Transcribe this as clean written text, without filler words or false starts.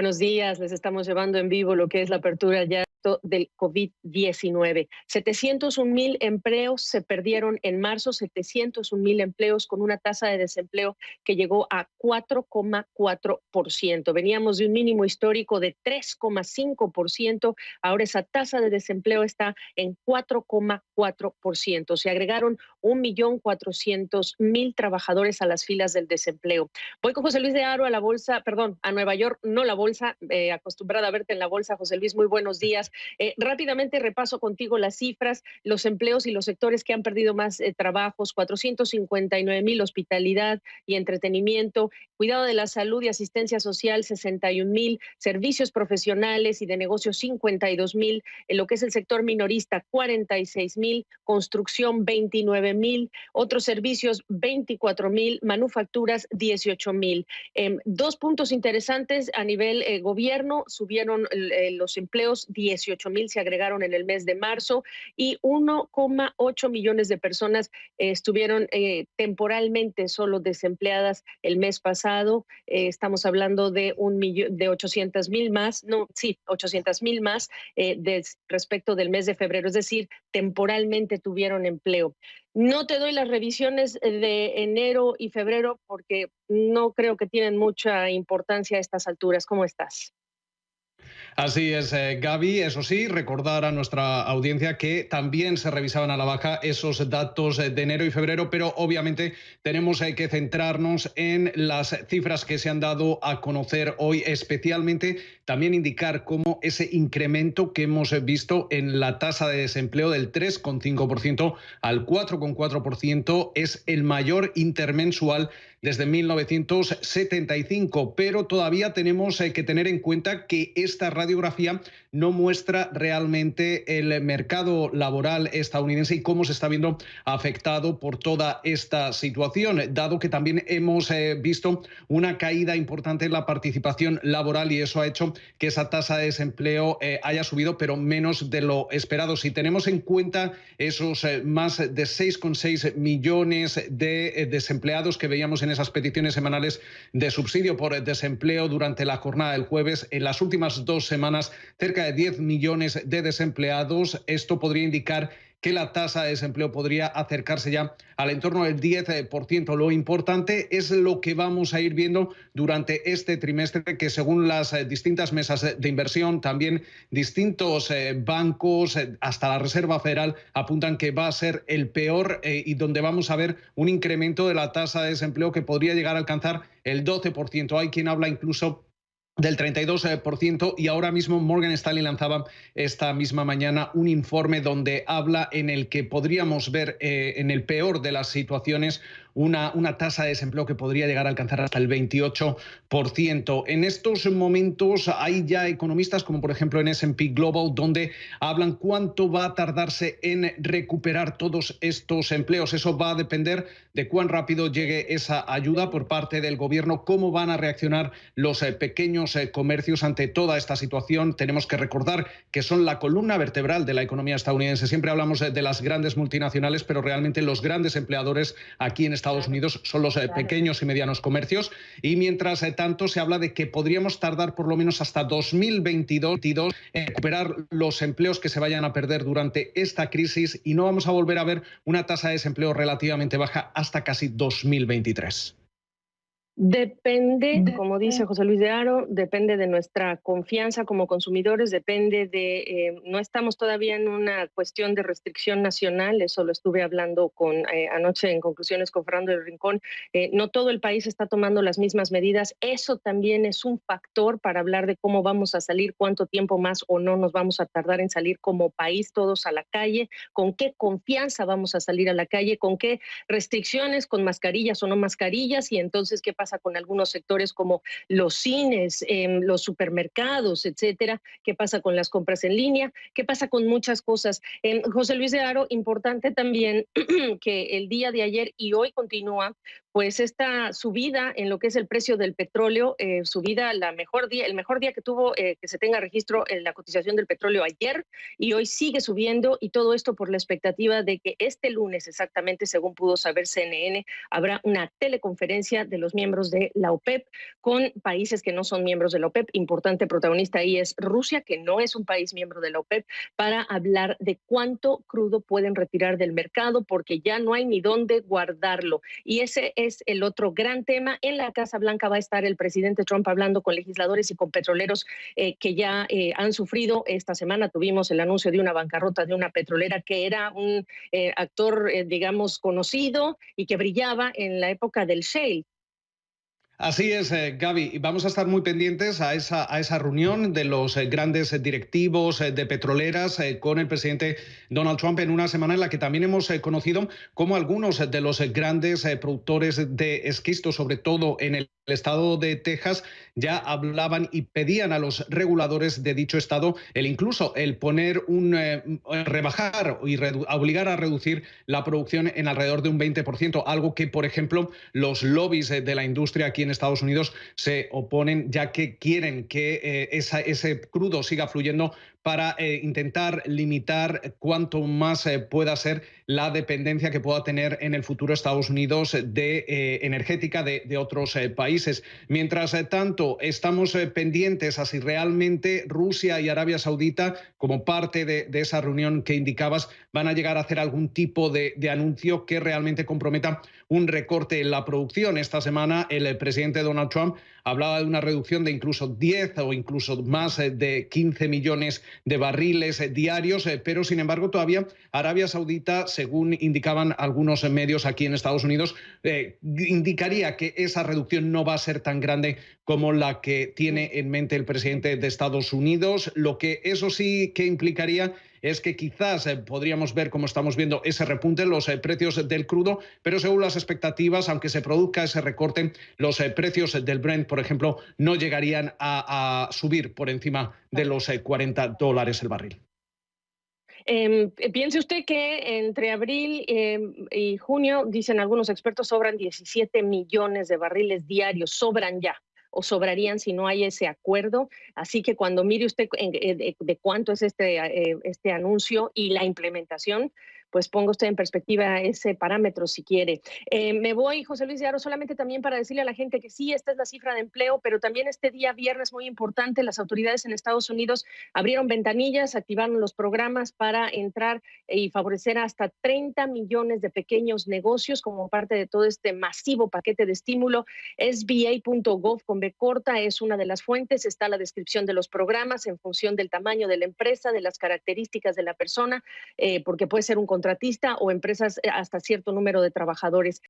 buenos días. Les estamos llevando en vivo lo que es la apertura ya del COVID-19. 701,000 empleos se perdieron en marzo, 701,000 empleos con una tasa de desempleo que llegó a 4,4%. Veníamos de un mínimo histórico de 3,5%. Ahora esa tasa de desempleo está en 4,4%. Se agregaron 1,400,000 trabajadores a las filas del desempleo. Voy con José Luis de Haro a la bolsa, perdón, a Nueva York, no la bolsa, acostumbrada a verte en la bolsa. José Luis, muy buenos días. Rápidamente repaso contigo las cifras, los empleos y los sectores que han perdido más trabajos: 459,000, hospitalidad y entretenimiento, cuidado de la salud y asistencia social, 61,000, servicios profesionales y de negocios, 52,000, en lo que es el sector minorista, 46,000, construcción, 29,000, otros servicios, 24,000, manufacturas, 18,000. Dos puntos interesantes a nivel gobierno: subieron los empleos, 18,000 se agregaron en el mes de marzo y 1,8 millones de personas estuvieron temporalmente solo desempleadas el mes pasado. Estamos hablando de 800,000 más, no, sí, 800,000 más respecto del mes de febrero, es decir, temporalmente tuvieron empleo. No te doy las revisiones de enero y febrero porque no creo que tienen mucha importancia a estas alturas. ¿Cómo estás? Así es, Gaby. Eso sí, recordar a nuestra audiencia que también se revisaban a la baja esos datos de enero y febrero, pero obviamente tenemos que centrarnos en las cifras que se han dado a conocer hoy, especialmente también indicar cómo ese incremento que hemos visto en la tasa de desempleo del 3,5% al 4,4% es el mayor intermensual desde 1975, pero todavía tenemos que tener en cuenta que esta radiografía no muestra realmente el mercado laboral estadounidense y cómo se está viendo afectado por toda esta situación, dado que también hemos visto una caída importante en la participación laboral y eso ha hecho que esa tasa de desempleo haya subido, pero menos de lo esperado. Si tenemos en cuenta esos más de 6,6 millones de desempleados que veíamos en esas peticiones semanales de subsidio por desempleo durante la jornada del jueves, en las últimas 2 semanas cerca de 10 millones de desempleados. Esto podría indicar que la tasa de desempleo podría acercarse ya al entorno del 10%. Lo importante es lo que vamos a ir viendo durante este trimestre, que según las distintas mesas de inversión, también distintos bancos, hasta la Reserva Federal, apuntan que va a ser el peor y donde vamos a ver un incremento de la tasa de desempleo que podría llegar a alcanzar el 12%. Hay quien habla incluso del 32%, y ahora mismo Morgan Stanley lanzaba esta misma mañana un informe donde habla en el que podríamos ver en el peor de las situaciones una tasa de desempleo que podría llegar a alcanzar hasta el 28%. En estos momentos hay ya economistas como por ejemplo en S&P Global donde hablan cuánto va a tardarse en recuperar todos estos empleos. Eso va a depender de cuán rápido llegue esa ayuda por parte del gobierno, cómo van a reaccionar los pequeños comercios ante toda esta situación. Tenemos que recordar que son la columna vertebral de la economía estadounidense. Siempre hablamos de las grandes multinacionales, pero realmente los grandes empleadores aquí en Estados Unidos son los pequeños y medianos comercios. Y mientras tanto se habla de que podríamos tardar por lo menos hasta 2022 en recuperar los empleos que se vayan a perder durante esta crisis, y no vamos a volver a ver una tasa de desempleo relativamente baja hasta casi 2023. Depende, como dice José Luis de Haro, depende de nuestra confianza como consumidores, depende de, no estamos todavía en una cuestión de restricción nacional, eso lo estuve hablando anoche en conclusiones con Fernando del Rincón. No todo el país está tomando las mismas medidas, eso también es un factor para hablar de cómo vamos a salir, cuánto tiempo más o no nos vamos a tardar en salir como país todos a la calle, con qué confianza vamos a salir a la calle, con qué restricciones, con mascarillas o no mascarillas, y entonces qué pasa con algunos sectores como los cines, los supermercados, etcétera, qué pasa con las compras en línea, qué pasa con muchas cosas. José Luis de Haro, importante también que el día de ayer y hoy continúa pues esta subida en lo que es el precio del petróleo, subida el mejor día que tuvo que se tenga registro en la cotización del petróleo ayer, y hoy sigue subiendo, y todo esto por la expectativa de que este lunes, exactamente según pudo saber CNN, habrá una teleconferencia de los miembros miembros de la OPEP con países que no son miembros de la OPEP. Importante protagonista ahí es Rusia, que no es un país miembro de la OPEP, para hablar de cuánto crudo pueden retirar del mercado, porque ya no hay ni dónde guardarlo. Y ese es el otro gran tema. En la Casa Blanca va a estar el presidente Trump hablando con legisladores y con petroleros que ya han sufrido. Esta semana tuvimos el anuncio de una bancarrota de una petrolera que era un actor, digamos, conocido y que brillaba en la época del shale. Así es, Gaby. Y vamos a estar muy pendientes a esa reunión de los grandes directivos de petroleras con el presidente Donald Trump en una semana en la que también hemos conocido cómo algunos de los grandes productores de esquisto, sobre todo en el estado de Texas, ya hablaban y pedían a los reguladores de dicho estado incluso el poner rebajar y obligar a reducir la producción en alrededor de un 20%, algo que, por ejemplo, los lobbies de la industria aquí en Estados Unidos se oponen, ya que quieren que ese crudo siga fluyendo para intentar limitar cuanto más pueda ser la dependencia que pueda tener en el futuro Estados Unidos de energética de otros países. Mientras tanto, estamos pendientes a si realmente Rusia y Arabia Saudita, como parte de esa reunión que indicabas, van a llegar a hacer algún tipo de anuncio que realmente comprometa un recorte en la producción. Esta semana el presidente Donald Trump hablaba de una reducción de incluso 10 o incluso más de 15 millones de barriles diarios, pero sin embargo todavía Arabia Saudita, según indicaban algunos medios aquí en Estados Unidos, indicaría que esa reducción no va a ser tan grande como la que tiene en mente el presidente de Estados Unidos. Lo que eso sí que implicaría es que quizás podríamos ver, como estamos viendo, ese repunte en los precios del crudo, pero según las expectativas, aunque se produzca ese recorte, los precios del Brent, por ejemplo, no llegarían a subir por encima de los $40 el barril. Piense usted que entre abril y junio, dicen algunos expertos, sobran 17 millones de barriles diarios, sobran ya o sobrarían si no hay ese acuerdo. Así que cuando mire usted de cuánto es este anuncio y la implementación, pues ponga usted en perspectiva ese parámetro si quiere. Me voy, José Luis de Aro, solamente también para decirle a la gente que sí, esta es la cifra de empleo, pero también este día viernes muy importante, las autoridades en Estados Unidos abrieron ventanillas, activaron los programas para entrar y favorecer hasta 30 millones de pequeños negocios como parte de todo este masivo paquete de estímulo. SBA.gov con B corta es una de las fuentes, está la descripción de los programas en función del tamaño de la empresa, de las características de la persona, porque puede ser un contratista o empresas hasta cierto número de trabajadores.